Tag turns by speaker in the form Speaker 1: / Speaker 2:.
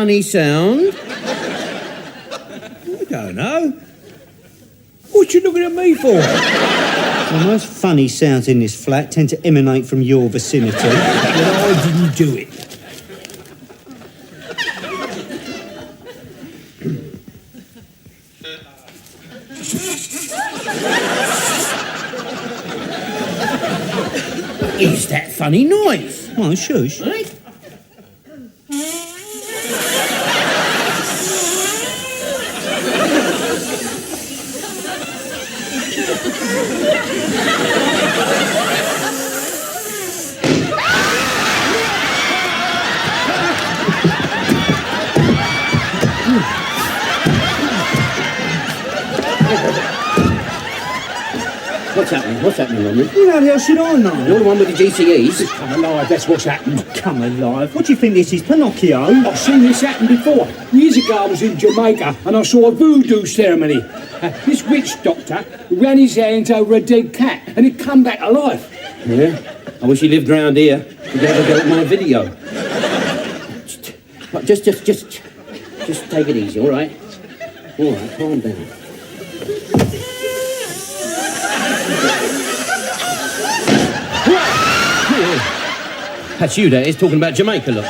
Speaker 1: funny sound?
Speaker 2: I don't know. What you looking at me for?
Speaker 3: Well, most funny sounds in this flat tend to emanate from your vicinity.
Speaker 2: Well, I didn't do it.
Speaker 1: Is that funny noise?
Speaker 3: Oh, shush.
Speaker 1: Right?
Speaker 4: What's happening? What's happening, Romney?
Speaker 3: Who the hell should I know?
Speaker 4: You're the one with the GCEs.
Speaker 2: Come alive, that's what's happened.
Speaker 3: Come alive. What do you think this is, Pinocchio?
Speaker 2: I've seen this happen before. Years ago, I was in Jamaica and I saw a voodoo ceremony. This witch doctor ran his hands over a dead cat and it come back alive.
Speaker 4: Yeah? I wish he lived round here. He'd have a go at my video. Just take it easy, all right? All right, calm down. That's you, that is, talking about Jamaica, look.